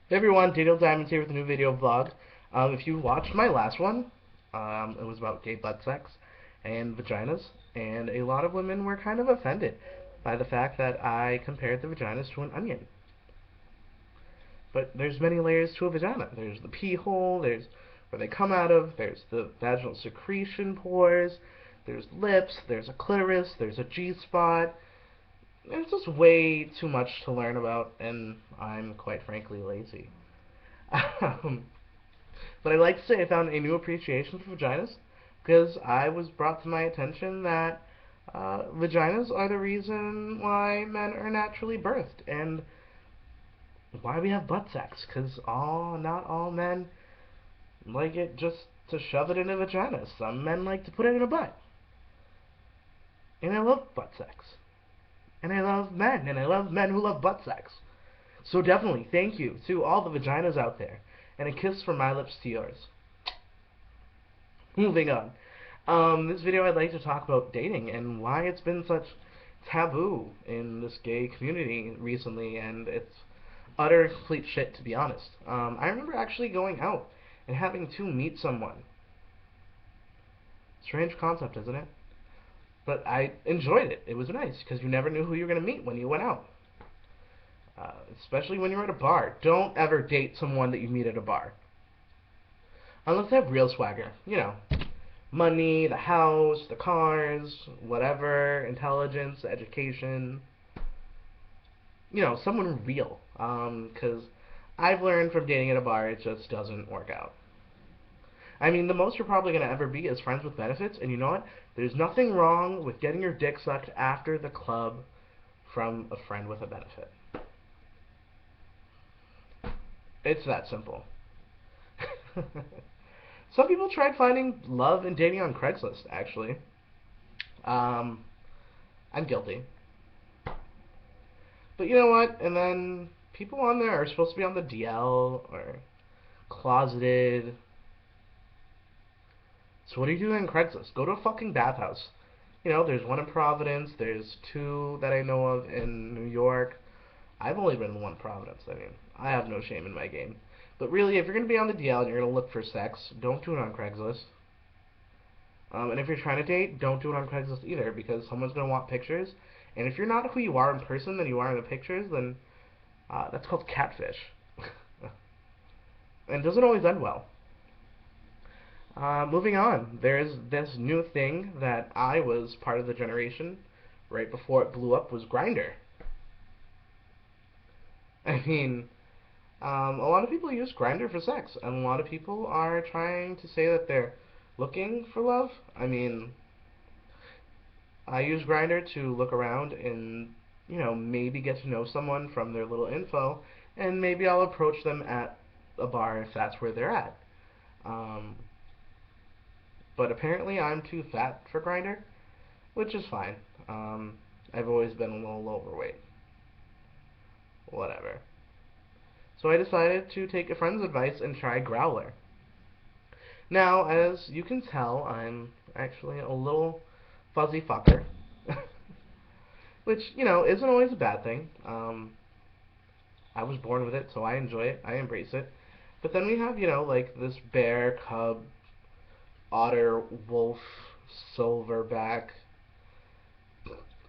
Hey everyone, Diamondz here with a new video vlog. If you watched my last one, it was about gay butt sex and vaginas, and a lot of women were kind of offended by the fact that I compared the vaginas to an onion. But there's many layers to a vagina. There's the pee hole, there's where they come out of, there's the vaginal secretion pores, there's lips, there's a clitoris, there's a G-spot. It's just way too much to learn about, and I'm quite frankly lazy. Um, But I'd like to say I found a new appreciation for vaginas because I was brought to my attention that vaginas are the reason why men are naturally birthed and why we have butt sex. Because not all men like it just to shove it in a vagina. Some men like to put it in a butt. And I love butt sex. And I love men. And I love men who love butt sex. So definitely, thank you to all the vaginas out there. And a kiss from my lips to yours. Moving on. This video I'd like to talk about dating and why it's been such taboo in this gay community recently, and it's utter complete shit, to be honest. I remember actually going out and having to meet someone. Strange concept, isn't it? But I enjoyed it. It was nice, because you never knew who you were going to meet when you went out. Especially when you're at a bar. Don't ever date someone that you meet at a bar. Unless they have real swagger. You know, money, the house, the cars, whatever, intelligence, education. You know, someone real. Because I've learned from dating at a bar, it just doesn't work out. I mean, the most you're probably going to ever be is friends with benefits, and you know what? There's nothing wrong with getting your dick sucked after the club from a friend with a benefit. It's that simple. Some people tried finding love and dating on Craigslist, actually. Um, I'm guilty. But you know what? And then people on there are supposed to be on the DL or closeted. So what are you doing on Craigslist? Go to a fucking bathhouse. You know, there's one in Providence. There's two that I know of in New York. I've only been in one Providence. I mean, I have no shame in my game. But really, if you're going to be on the DL and you're going to look for sex, don't do it on Craigslist. And if you're trying to date, don't do it on Craigslist either, because someone's going to want pictures. And if you're not who you are in person than you are in the pictures, then that's called catfish. And it doesn't always end well. Moving on, there's this new thing that I was part of the generation right before it blew up was Grindr. I mean, a lot of people use Grindr for sex, and a lot of people are trying to say that they're looking for love. I mean, I use Grindr to look around and, you know, maybe get to know someone from their little info, and maybe I'll approach them at a bar if that's where they're at. Um, but apparently I'm too fat for Grindr, which is fine. I've always been a little overweight. Whatever. So I decided to take a friend's advice and try Growler. Now, as you can tell, I'm actually a little fuzzy fucker. Which, you know, isn't always a bad thing. I was born with it, so I enjoy it. I embrace it. But then we have, you know, like this bear, cub, otter, wolf, silverback,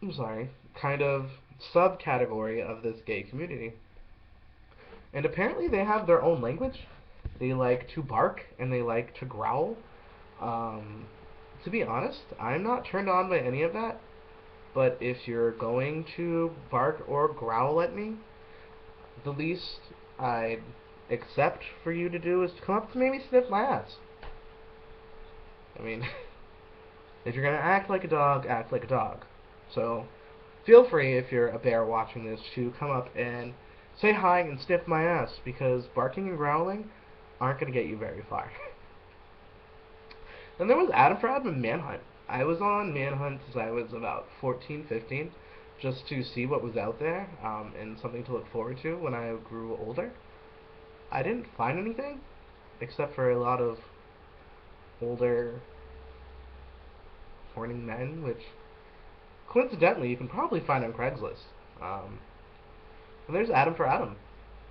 I'm sorry, kind of subcategory of this gay community. And apparently they have their own language. They like to bark and they like to growl. Um, to be honest, I'm not turned on by any of that. But if you're going to bark or growl at me, the least I'd accept for you to do is to come up to maybe sniff my ass. I mean, if you're gonna act like a dog, act like a dog. So, feel free, if you're a bear watching this, to come up and say hi and sniff my ass, because barking and growling aren't gonna get you very far. Then there was Adam for Adam and Manhunt. I was on Manhunt since I was about 14, 15, just to see what was out there, and something to look forward to when I grew older. I didn't find anything, except for a lot of older, horny men, which, coincidentally, you can probably find on Craigslist. And there's Adam for Adam.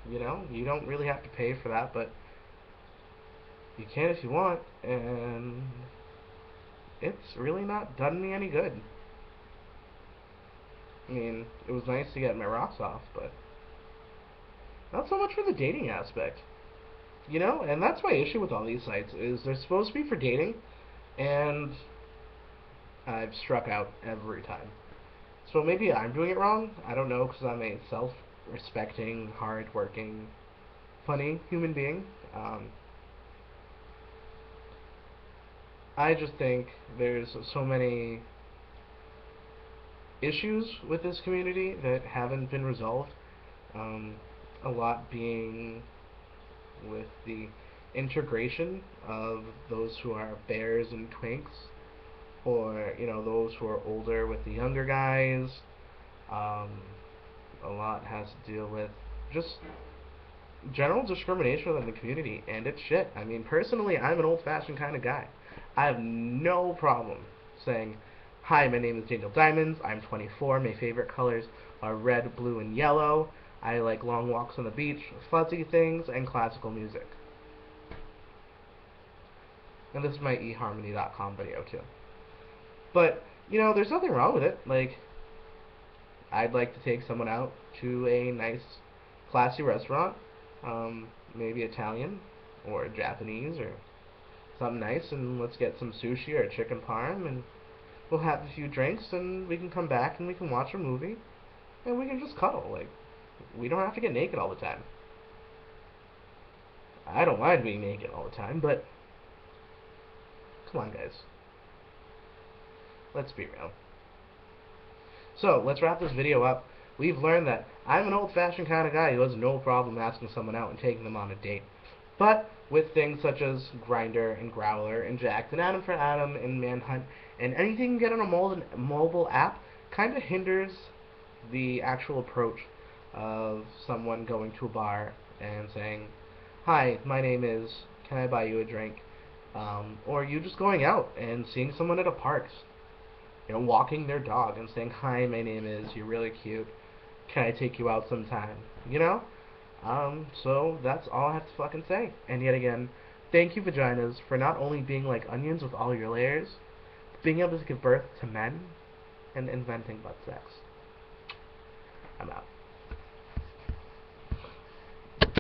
You know, you don't really have to pay for that, but you can if you want, and it's really not done me any good. I mean, it was nice to get my rocks off, but not so much for the dating aspect. You know, and that's my issue with all these sites, is they're supposed to be for dating, and I've struck out every time. So maybe I'm doing it wrong. I don't know, because I'm a self-respecting, hard-working, funny human being. I just think there's so many issues with this community that haven't been resolved. Um, a lot being with the integration of those who are bears and twinks, or you know, those who are older with the younger guys. Um, a lot has to deal with just general discrimination within the community, and it's shit. I mean, personally, I'm an old-fashioned kind of guy. I have no problem saying, "Hi, my name is Daniel Diamondz. I'm 24. My favorite colors are red, blue, and yellow. I like long walks on the beach, fuzzy things, and classical music." And this is my eharmony.com video too. But you know, there's nothing wrong with it. Like, I'd like to take someone out to a nice, classy restaurant, maybe Italian or Japanese or something nice, and let's get some sushi or chicken parm, and we'll have a few drinks, and we can come back and we can watch a movie, and we can just cuddle. Like, we don't have to get naked all the time. I don't mind being naked all the time, but come on, guys. Let's be real. So, let's wrap this video up. We've learned that I'm an old-fashioned kind of guy who has no problem asking someone out and taking them on a date. But with things such as Grindr and Growler and Jacked and Adam for Adam and Manhunt and anything you get on a mobile app kind of hinders the actual approach of someone going to a bar and saying, "Hi, my name is, can I buy you a drink?" Or you just going out and seeing someone at a park, you know, walking their dog and saying, "Hi, my name is, you're really cute. Can I take you out sometime?" You know? So that's all I have to fucking say. And yet again, thank you, vaginas, for not only being like onions with all your layers, but being able to give birth to men and inventing butt sex. I'm out.